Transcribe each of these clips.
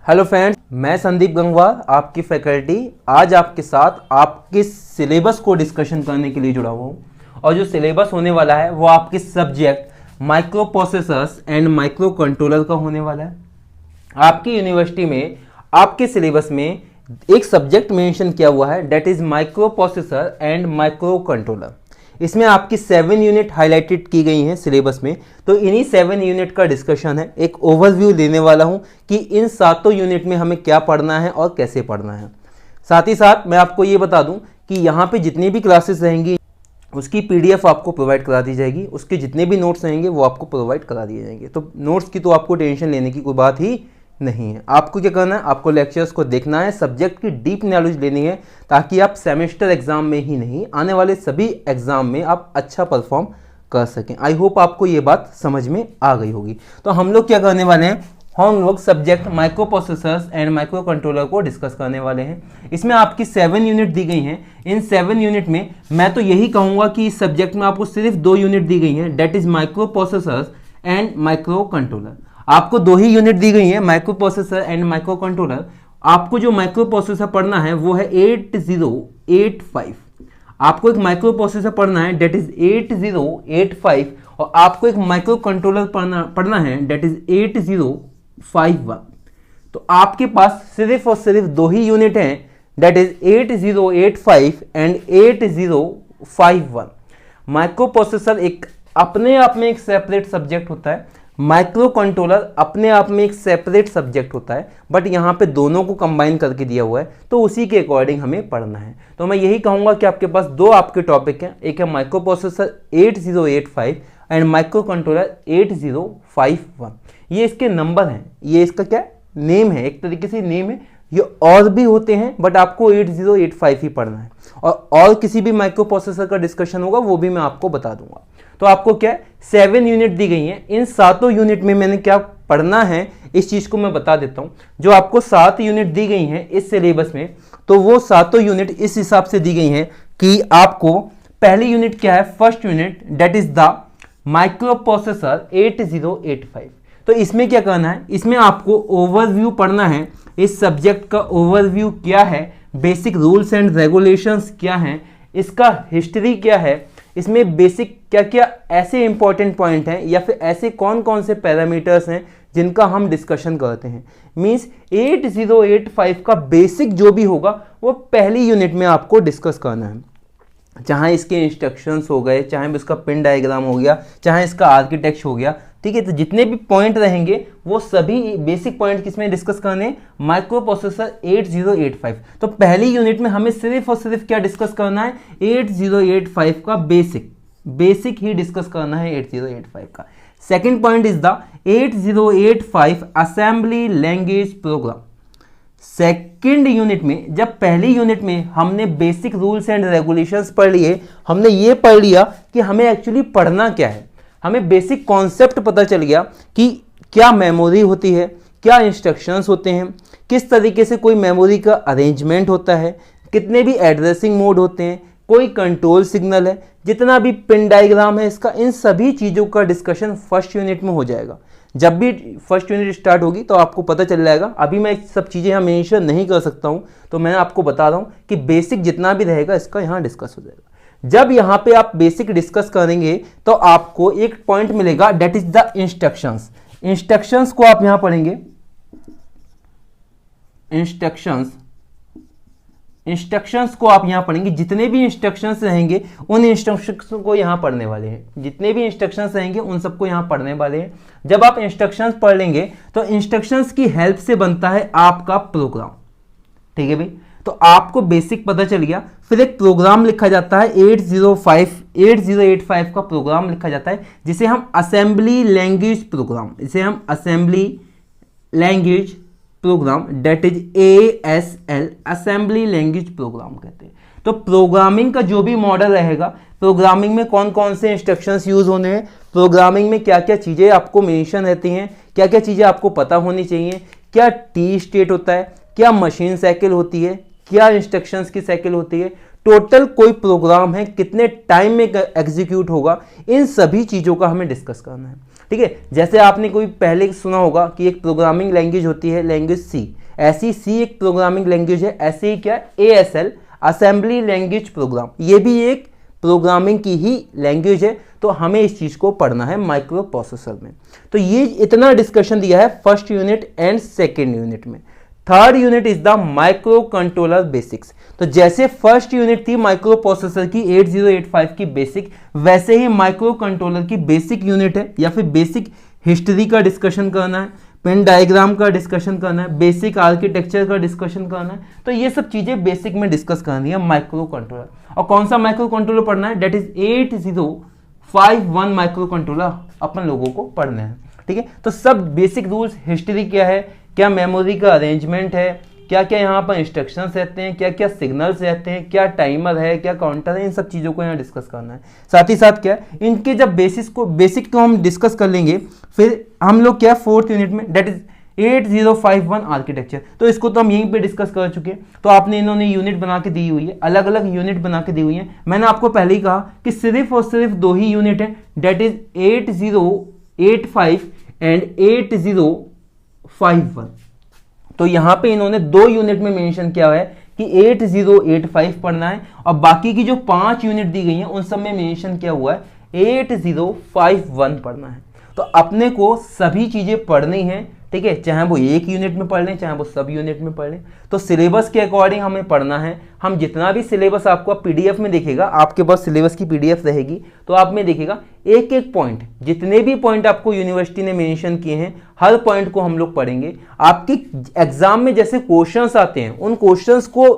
Hello friends, मैं संदीप गंगवार आपकी faculty आज आपके साथ आपके सिलेबस को डिस्कशन करने के लिए जुड़ा हुआ हूँ। और जो सिलेबस होने वाला है वो आपके subject micro processors and micro controller का होने वाला है। आपकी यूनिवर्सिटी में आपके सिलेबस में एक सब्जेक्ट मेंशन किया हुआ है, that is micro processor and micro controller. इसमें आपकी 7 यूनिट हाईलाइटेड की गई हैं सिलेबस में। तो इन्हीं 7 यूनिट का डिस्कशन है, एक ओवरव्यू देने वाला हूं कि इन 7 यूनिट में हमें क्या पढ़ना है और कैसे पढ़ना है। साथ ही साथ मैं आपको ये बता दूं कि यहाँ पे जितनी भी क्लासेस रहेंगी उसकी पीडीएफ आपको प्रोवाइड करा दी जाएगी, उसके जितने भी नोट्स रहेंगे वो आपको प्रोवाइड करा दिए जाएंगे। तो नोट्स की तो आपको टेंशन लेने की कोई बात ही नहीं है। आपको क्या करना है, आपको लेक्चर्स को देखना है, सब्जेक्ट की डीप नॉलेज लेनी है, ताकि आप सेमेस्टर एग्जाम में ही नहीं आने वाले सभी एग्जाम में आप अच्छा परफॉर्म कर सकें। आई होप आपको ये बात समझ में आ गई होगी। तो हम लोग क्या करने वाले हैं, हम लोग subject micro processors and micro controller को डिस्कस करने वाले हैं। इसमें आपकी 7 यूनिट दी गई हैं। इन 7 यूनिट में मैं तो यही कहूँगा कि इस सब्जेक्ट में आपको सिर्फ 2 यूनिट दी गई हैं, that is microprocessors and microcontroller. आपको 2 ही यूनिट दी गई है, microprocessor and microcontroller. आपको जो माइक्रो प्रोसेसर पढ़ना है वो है 8085। आपको एक माइक्रो प्रोसेसर पढ़ना है डेट इज 8085 और आपको एक माइक्रो कंट्रोलर पढ़ना है डेट इज 8051। तो आपके पास सिर्फ और सिर्फ 2 ही यूनिट हैं, that is 8085 and 8051। Microprocessor एक अपने आप में एक सेपरेट सब्जेक्ट होता है, माइक्रो कंट्रोलर अपने आप में एक सेपरेट सब्जेक्ट होता है, बट यहाँ पे दोनों को कंबाइन करके दिया हुआ है, तो उसी के अकॉर्डिंग हमें पढ़ना है। तो मैं यही कहूँगा कि आपके पास 2 आपके टॉपिक हैं, एक है microprocessor 8085 and micro controller 8051। ये इसके नंबर हैं, ये इसका क्या नेम है, एक तरीके से नेम है। ये और भी होते हैं बट आपको 8085 ही पढ़ना है, और किसी भी माइक्रो प्रोसेसर का डिस्कशन होगा वो भी मैं आपको बता दूंगा। तो आपको क्या है, 7 यूनिट दी गई हैं। इन 7 यूनिट में मैंने क्या पढ़ना है इस चीज को मैं बता देता हूं। जो आपको 7 यूनिट दी गई हैं इस सिलेबस में, तो वो 7 यूनिट इस हिसाब से दी गई हैं कि आपको पहली यूनिट क्या है, first unit that is the microprocessor 8085। तो इसमें क्या करना है, इसमें आपको ओवरव्यू पढ़ना है, इस सब्जेक्ट का ओवरव्यू क्या है, बेसिक रूल्स एंड रेगुलेशंस क्या हैं, इसका हिस्ट्री क्या है, इसमें बेसिक क्या क्या ऐसे इंपॉर्टेंट पॉइंट हैं या फिर ऐसे कौन कौन से पैरामीटर्स हैं जिनका हम डिस्कशन करते हैं। मींस 8085 का बेसिक जो भी होगा वो पहली यूनिट में आपको डिस्कस करना है। चाहे इसके इंस्ट्रक्शंस हो गए, चाहे इसका पिन डायग्राम हो गया, चाहे इसका आर्किटेक्चर हो गया, ठीक है। तो जितने भी पॉइंट रहेंगे वो सभी बेसिक पॉइंट किसमें डिस्कस करने, माइक्रो प्रोसेसर 8085। तो पहली यूनिट में हमें सिर्फ और सिर्फ क्या डिस्कस करना है, 8085 का बेसिक ही डिस्कस करना है 8085 का। Second point is the 8085 assembly language programme. Second unit में, जब पहली यूनिट में हमने बेसिक रूल्स एंड रेगुलेशंस पढ़ लिए, हमने ये पढ़ लिया कि हमें एक्चुअली पढ़ना क्या है, हमें बेसिक कॉन्सेप्ट पता चल गया कि क्या मेमोरी होती है, क्या इंस्ट्रक्शंस होते हैं, किस तरीके से कोई मेमोरी का अरेंजमेंट होता है, कितने भी एड्रेसिंग मोड होते हैं, कोई कंट्रोल सिग्नल है, जितना भी पिन डायग्राम है इसका, इन सभी चीज़ों का डिस्कशन फर्स्ट यूनिट में हो जाएगा। जब भी फर्स्ट यूनिट स्टार्ट होगी तो आपको पता चल जाएगा। अभी मैं सब चीज़ें यहाँ मेंशन नहीं कर सकता हूँ, तो मैं आपको बता रहा हूँ कि बेसिक जितना भी रहेगा इसका यहाँ डिस्कस हो जाएगा। जब यहाँ पे आप बेसिक डिस्कस करेंगे तो आपको एक पॉइंट मिलेगा, that is the instructions. Instructions को आप यहाँ पढ़ेंगे, इंस्ट्रक्शंस को आप यहां पढ़ेंगे। जितने भी इंस्ट्रक्शंस रहेंगे उन इंस्ट्रक्शंस को यहां पढ़ने वाले हैं, जितने भी इंस्ट्रक्शंस रहेंगे उन सबको यहां पढ़ने वाले हैं। जब आप इंस्ट्रक्शंस पढ़ लेंगे तो इंस्ट्रक्शंस की हेल्प से बनता है आपका प्रोग्राम, ठीक है भाई। तो आपको बेसिक पता चल गया, फिर एक प्रोग्राम लिखा जाता है 8085 का प्रोग्राम लिखा जाता है, जिसे हम assembly language program, program that is ASL assembly language program कहते हैं। तो प्रोग्रामिंग का जो भी मॉडल रहेगा, प्रोग्रामिंग में कौन कौन से इंस्ट्रक्शंस यूज होने हैं, प्रोग्रामिंग में क्या क्या चीजें आपको मेंशन रहती हैं, क्या क्या चीजें आपको पता होनी चाहिए, क्या टी स्टेट होता है, क्या मशीन साइकिल होती है, क्या इंस्ट्रक्शंस की साइकिल होती है, टोटल कोई प्रोग्राम है कितने टाइम में एग्जीक्यूट होगा, इन सभी चीजों का हमें डिस्कस करना है। ठीक है। जैसे आपने कोई पहले सुना होगा कि एक प्रोग्रामिंग लैंग्वेज होती है लैंग्वेज सी, ऐसी सी एक प्रोग्रामिंग लैंग्वेज है, ऐसे ही क्या ASL असेंबली लैंग्वेज प्रोग्राम, ये भी एक प्रोग्रामिंग की ही लैंग्वेज है। तो हमें इस चीज को पढ़ना है माइक्रो प्रोसेसर में। तो ये इतना डिस्कशन दिया है first unit and second unit में। Third unit is the microcontroller basics. तो जैसे फर्स्ट यूनिट थी माइक्रो प्रोसेसर की 8085 की बेसिक, वैसे ही माइक्रो कंट्रोलर की बेसिक यूनिट है, या फिर बेसिक हिस्ट्री का डिस्कशन करना है, पिन डायग्राम का डिस्कशन करना है, बेसिक आर्किटेक्चर का डिस्कशन करना है। तो ये सब चीजें बेसिक में डिस्कस करनी है माइक्रो कंट्रोलर। और कौन सा माइक्रो कंट्रोलर पढ़ना है, डेट इज 8051 माइक्रो कंट्रोलर अपन लोगों को पढ़ने हैं, ठीक है। तो सब बेसिक रूल्स, हिस्ट्री क्या है, क्या मेमोरी का अरेंजमेंट है, क्या क्या यहाँ पर इंस्ट्रक्शंस रहते हैं, क्या क्या सिग्नल्स रहते हैं, क्या टाइमर है, क्या काउंटर है, इन सब चीज़ों को यहाँ डिस्कस करना है। साथ ही साथ क्या इनके जब बेसिक को हम डिस्कस कर लेंगे, फिर हम लोग क्या फोर्थ यूनिट में डेट इज 8051 आर्किटेक्चर, तो इसको तो हम यहीं पे डिस्कस कर चुके हैं। तो आपने इन्होंने यूनिट बना के दी हुई है, अलग अलग यूनिट बना के दी हुई है। मैंने आपको पहले ही कहा कि सिर्फ और सिर्फ दो ही यूनिट है, डेट इज 8085 एंड 8051। तो यहां पे इन्होंने दो यूनिट में मेंशन किया है कि 8085 पढ़ना है, और बाकी की जो 5 यूनिट दी गई हैं उन सब में मेंशन किया हुआ है 8051 पढ़ना है। तो अपने को सभी चीजें पढ़नी है, ठीक है, चाहे वो एक यूनिट में पढ़ लें, चाहे वो सब यूनिट में पढ़ लें। तो सिलेबस के अकॉर्डिंग हमें पढ़ना है। हम जितना भी सिलेबस आपको PDF में दिखेगा, आपके पास सिलेबस की PDF रहेगी, तो आप में देखिएगा एक एक पॉइंट, जितने भी पॉइंट आपको यूनिवर्सिटी ने मेंशन किए हैं, हर पॉइंट को हम लोग पढ़ेंगे। आपके एग्जाम में जैसे क्वेश्चंस आते हैं, उन क्वेश्चंस को,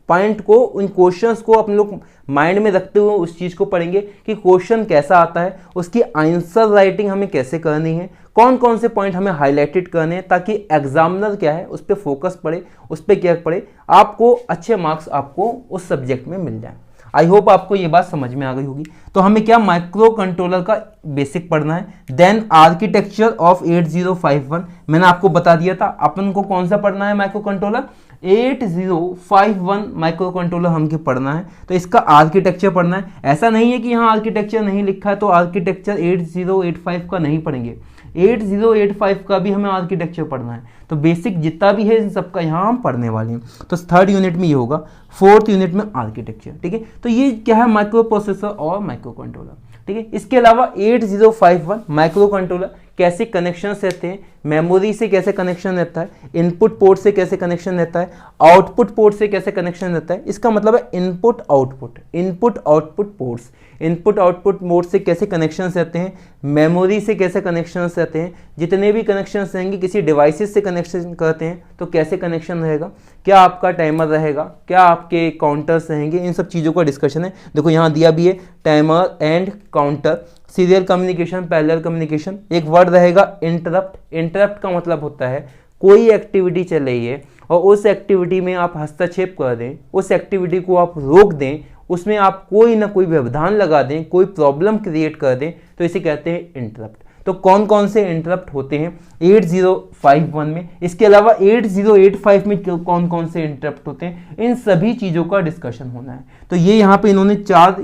पॉइंट को, उन क्वेश्चंस को अपन लोग माइंड में रखते हुए उस चीज को पढ़ेंगे कि क्वेश्चन कैसा आता है, उसकी आंसर राइटिंग हमें कैसे करनी है, कौन कौन से पॉइंट हमें हाईलाइटेड करने हैं, ताकि एग्जामिनर क्या है उस पर फोकस पड़े, उस पर क्या पड़े, आपको अच्छे मार्क्स आपको उस सब्जेक्ट में मिल जाए। आई होप आपको ये बात समझ में आ गई होगी। तो हमें क्या माइक्रो कंट्रोलर का बेसिक पढ़ना है, देन आर्किटेक्चर ऑफ 8051। मैंने आपको बता दिया था अपन को कौन सा पढ़ना है, माइक्रो कंट्रोलर 8051 माइक्रो कंट्रोलर हमको पढ़ना है। तो इसका आर्किटेक्चर पढ़ना है। ऐसा नहीं है कि यहाँ आर्किटेक्चर नहीं लिखा है तो आर्किटेक्चर 8085 का नहीं पढ़ेंगे, 8085 का भी हमें आर्किटेक्चर पढ़ना है। तो बेसिक जितना भी है इन सबका यहाँ हम पढ़ने वाले हैं। तो थर्ड यूनिट में ये होगा, फोर्थ यूनिट में आर्किटेक्चर, ठीक है। तो ये क्या है, माइक्रो प्रोसेसर और माइक्रो कंट्रोलर, ठीक है। इसके अलावा 8051 माइक्रो कंट्रोलर कैसे कनेक्शंस रहते हैं, मेमोरी से कैसे कनेक्शन रहता है, इनपुट पोर्ट से कैसे कनेक्शन रहता है, आउटपुट पोर्ट से कैसे कनेक्शन रहता है। इसका मतलब है input output, input output ports, input output mode से कैसे कनेक्शंस रहते हैं, मेमोरी से कैसे कनेक्शंस रहते हैं, जितने भी कनेक्शंस रहेंगे किसी डिवाइसेस से कनेक्शन करते हैं तो कैसे कनेक्शन रहेगा, क्या आपका टाइमर रहेगा, क्या आपके काउंटर्स रहेंगे, इन सब चीज़ों का डिस्कशन है। देखो यहाँ दिया भी है timer and counter, serial communication, parallel communication. एक वर्ड रहेगा इंटरप्ट। इंटरप्ट का मतलब होता है कोई एक्टिविटी चल रही है और उस एक्टिविटी में आप हस्तक्षेप कर दें, उस एक्टिविटी को आप रोक दें, उसमें आप कोई ना कोई व्यवधान लगा दें, कोई प्रॉब्लम क्रिएट कर दें, तो इसे कहते हैं इंटरप्ट। तो कौन कौन से इंटरप्ट होते हैं 8051 में, इसके अलावा 8085 में कौन कौन से इंटरप्ट होते हैं, इन सभी चीज़ों का डिस्कशन होना है। तो ये यहाँ पे इन्होंने 5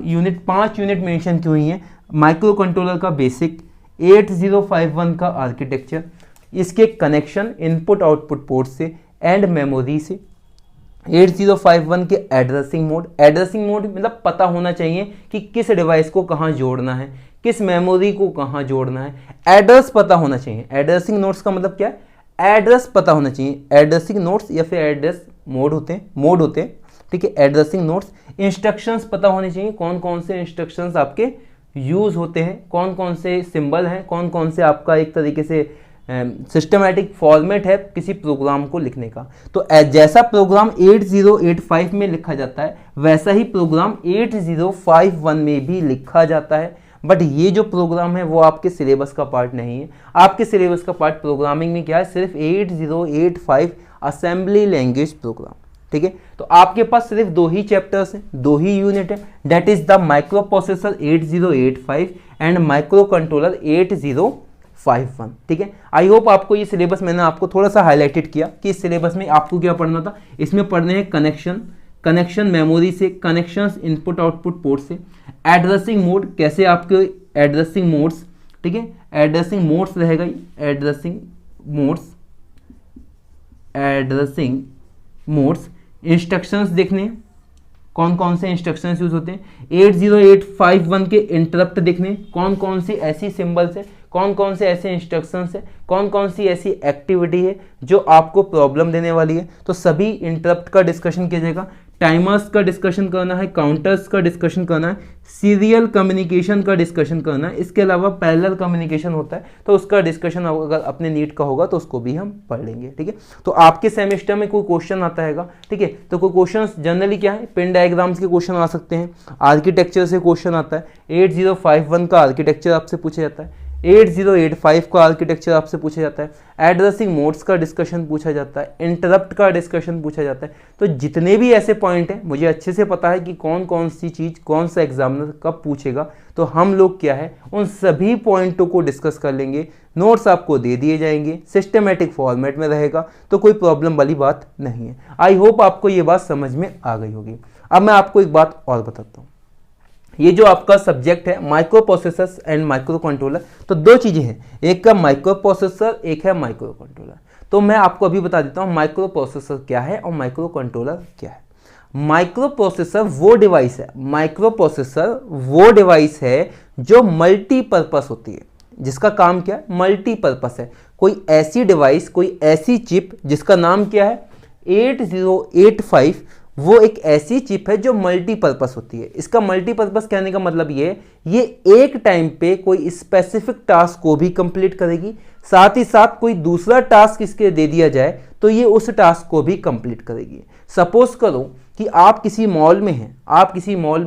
यूनिट मेंशन की हुई हैं। माइक्रो कंट्रोलर का बेसिक, 8051 का आर्किटेक्चर, इसके कनेक्शन इनपुट आउटपुट पोर्ट से एंड मेमोरी से, 8051 के एड्रेसिंग मोड। एड्रेसिंग मोड मतलब पता होना चाहिए कि किस डिवाइस को कहाँ जोड़ना है, किस मेमोरी को कहाँ जोड़ना है, एड्रेस पता होना चाहिए। एड्रेसिंग नोड्स का मतलब क्या है, एड्रेस पता होना चाहिए। एड्रेसिंग नोड्स या फिर एड्रेस मोड होते हैं, ठीक है। एड्रेसिंग नोड्स, इंस्ट्रक्शंस पता होने चाहिए, कौन कौन से इंस्ट्रक्शंस आपके यूज होते हैं, कौन कौन से सिंबल हैं, कौन कौन से आपका एक तरीके से सिस्टमैटिक फॉर्मेट है किसी प्रोग्राम को लिखने का। तो जैसा प्रोग्राम 8085 में लिखा जाता है वैसा ही प्रोग्राम 8051 में भी लिखा जाता है। बट ये जो प्रोग्राम है वो आपके सिलेबस का पार्ट नहीं है। आपके सिलेबस का पार्ट प्रोग्रामिंग में क्या है, सिर्फ 8085 असेंबली लैंग्वेज प्रोग्राम, ठीक है। तो आपके पास सिर्फ 2 ही चैप्टर्स हैं, 2 ही यूनिट है, that is the microprocessor 8085 and micro controller 8051, ठीक है। आई होप आपको ये सिलेबस, मैंने आपको थोड़ा सा हाईलाइटेड किया कि इस सिलेबस में आपको क्या पढ़ना था। इसमें पढ़ने हैं कनेक्शन मेमोरी से, कनेक्शंस इनपुट आउटपुट पोर्ट से, एड्रेसिंग मोड, कैसे आपके एड्रेसिंग मोड्स ठीक है। एड्रेसिंग मोड्स रहेगा, एड्रेसिंग मोड्स, इंस्ट्रक्शंस देखने कौन कौन से इंस्ट्रक्शंस यूज होते हैं, 80851 के इंटरप्ट देखने कौन कौन सी ऐसी सिंबल्स है, कौन कौन से ऐसे इंस्ट्रक्शंस है, कौन कौन सी ऐसी एक्टिविटी है जो आपको प्रॉब्लम देने वाली है, तो सभी इंटरप्ट का डिस्कशन किया जाएगा। टाइमर्स का डिस्कशन करना है, काउंटर्स का डिस्कशन करना है, सीरियल कम्युनिकेशन का डिस्कशन करना है, इसके अलावा पैरेलल कम्युनिकेशन होता है तो उसका डिस्कशन अगर अपने नीट का होगा तो उसको भी हम पढ़ लेंगे, ठीक है। तो आपके सेमेस्टर में कोई क्वेश्चन आता है, ठीक है, तो कोई क्वेश्चन जनरली क्या है, पिन डायग्राम्स के क्वेश्चन आ सकते हैं, आर्किटेक्चर से क्वेश्चन आता है, 8051 का आर्किटेक्चर आपसे पूछा जाता है, 8085 का आर्किटेक्चर आपसे पूछा जाता है, एड्रेसिंग मोड्स का डिस्कशन पूछा जाता है, इंटरप्ट का डिस्कशन पूछा जाता है। तो जितने भी ऐसे पॉइंट हैं मुझे अच्छे से पता है कि कौन कौन सी चीज़ कौन सा एग्जामिनर कब पूछेगा, तो हम लोग क्या है उन सभी पॉइंटों को डिस्कस कर लेंगे। नोट्स आपको दे दिए जाएंगे, सिस्टमेटिक फॉर्मेट में रहेगा, तो कोई प्रॉब्लम वाली बात नहीं है। आई होप आपको ये बात समझ में आ गई होगी। अब मैं आपको एक बात और बताता हूँ, ये जो आपका सब्जेक्ट है micro processors and micro controller, तो दो चीजें हैं, एक का माइक्रो प्रोसेसर, एक है माइक्रो कंट्रोलर। तो मैं आपको अभी बता देता हूं माइक्रो प्रोसेसर क्या है और माइक्रो कंट्रोलर क्या है। माइक्रो प्रोसेसर वो डिवाइस है, माइक्रो प्रोसेसर वो डिवाइस है जो मल्टीपर्पस होती है, जिसका काम क्या है, मल्टीपर्पस है। कोई ऐसी डिवाइस, कोई ऐसी चिप जिसका नाम क्या है 8085, वो एक ऐसी चिप है जो मल्टीपर्पस होती है। इसका मल्टीपर्पस कहने का मतलब ये एक टाइम पे कोई स्पेसिफिक टास्क को भी कंप्लीट करेगी, साथ ही साथ कोई दूसरा टास्क इसके दे दिया जाए तो ये उस टास्क को भी कंप्लीट करेगी। सपोज करो कि आप किसी मॉल में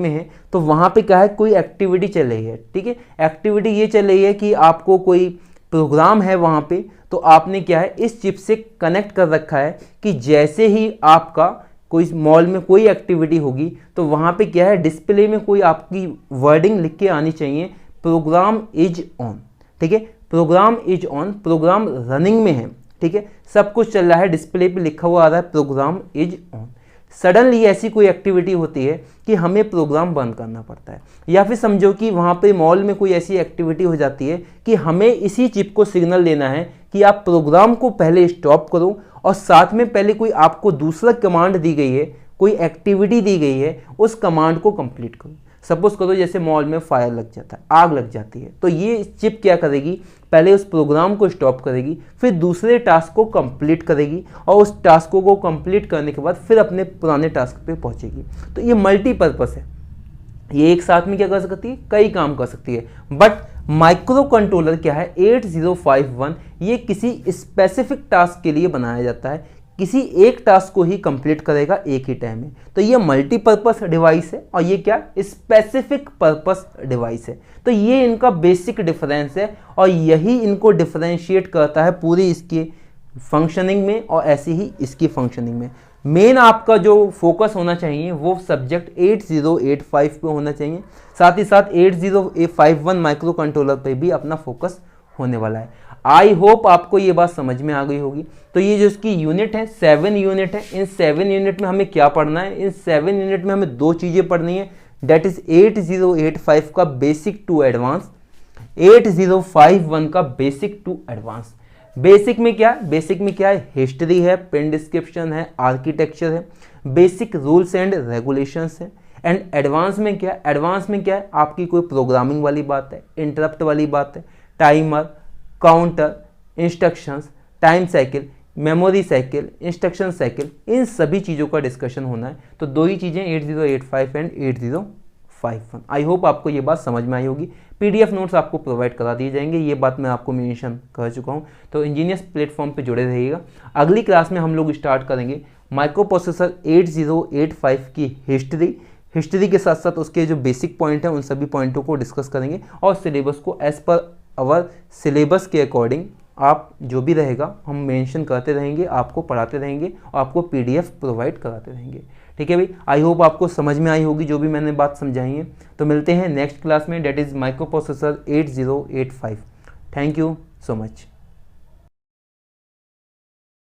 हैं, तो वहां पे क्या है, कोई एक्टिविटी चल रही है, ठीक है। एक्टिविटी ये चल रही है कि आपको कोई प्रोग्राम है वहां पे, तो आपने क्या है इस चिप से कनेक्ट कर रखा है कि जैसे ही आपका कोई मॉल में कोई एक्टिविटी होगी तो वहां पे क्या है, डिस्प्ले में कोई आपकी वर्डिंग लिख के आनी चाहिए, प्रोग्राम इज ऑन, ठीक है, program is on, program running में है, ठीक है, सब कुछ चल रहा है, डिस्प्ले पे लिखा हुआ आ रहा है प्रोग्राम इज ऑन। सडनली ऐसी कोई एक्टिविटी होती है कि हमें प्रोग्राम बंद करना पड़ता है, या फिर समझो कि वहाँ पे मॉल में कोई ऐसी एक्टिविटी हो जाती है कि हमें इसी चिप को सिग्नल देना है कि आप प्रोग्राम को पहले स्टॉप करो, और साथ में पहले कोई आपको दूसरा कमांड दी गई है, कोई एक्टिविटी दी गई है, उस कमांड को कंप्लीट करो। सपोज करो जैसे मॉल में फायर लग जाता है, आग लग जाती है, तो ये चिप क्या करेगी, पहले उस प्रोग्राम को स्टॉप करेगी, फिर दूसरे टास्क को कंप्लीट करेगी, और उस टास्कों को कंप्लीट करने के बाद फिर अपने पुराने टास्क पे पहुंचेगी। तो ये मल्टीपर्पस है, ये एक साथ में क्या कर सकती है, कई काम कर सकती है। बट माइक्रो कंट्रोलर क्या है, 8051, ये किसी स्पेसिफिक टास्क के लिए बनाया जाता है, किसी एक टास्क को ही कंप्लीट करेगा एक ही टाइम में। तो ये मल्टीपर्पस डिवाइस है और ये क्या, स्पेसिफिक पर्पस डिवाइस है। तो ये इनका बेसिक डिफरेंस है और यही इनको डिफरेंशिएट करता है पूरी इसकी फंक्शनिंग में और ऐसे ही इसकी फंक्शनिंग में। मेन आपका जो फोकस होना चाहिए वो सब्जेक्ट 8085 पे होना चाहिए, साथ ही साथ 8051 माइक्रो कंट्रोलर पे भी अपना फोकस होने वाला है। आई होप आपको ये बात समझ में आ गई होगी। तो ये जो इसकी यूनिट है 7 यूनिट है, इन 7 यूनिट में हमें क्या पढ़ना है, इन 7 यूनिट में हमें दो चीज़ें पढ़नी है, डेट इज 8085 का बेसिक टू एडवांस, 8051 का बेसिक टू एडवांस। बेसिक में क्या है, हिस्ट्री है, पिन डिस्क्रिप्शन है, आर्किटेक्चर है, बेसिक रूल्स एंड रेगुलेशंस है। एंड एडवांस में क्या है, आपकी कोई प्रोग्रामिंग वाली बात है, इंटरप्ट वाली बात है, timer, counter, instructions, time cycle, memory cycle, instruction cycle, इन सभी चीज़ों का डिस्कशन होना है। तो दो ही चीज़ें 8085 एंड 8051। आई होप आपको ये बात समझ में आई होगी। PDF नोट्स आपको प्रोवाइड करा दिए जाएंगे, ये बात मैं आपको मेंशन कर चुका हूँ। तो इंजीनियर्स प्लेटफॉर्म पे जुड़े रहिएगा। अगली क्लास में हम लोग स्टार्ट करेंगे माइक्रो प्रोसेसर 8085 की हिस्ट्री के साथ साथ उसके जो बेसिक पॉइंट हैं उन सभी पॉइंटों को डिस्कस करेंगे और सिलेबस को एज पर आवर सिलेबस के अकॉर्डिंग आप जो भी रहेगा हम मेंशन करते रहेंगे, आपको पढ़ाते रहेंगे और आपको PDF प्रोवाइड कराते रहेंगे। ठीक है भाई, आई होप आपको समझ में आई होगी जो भी मैंने बात समझाई है। तो मिलते हैं नेक्स्ट क्लास में, that is micro processor 8085। Thank you so much.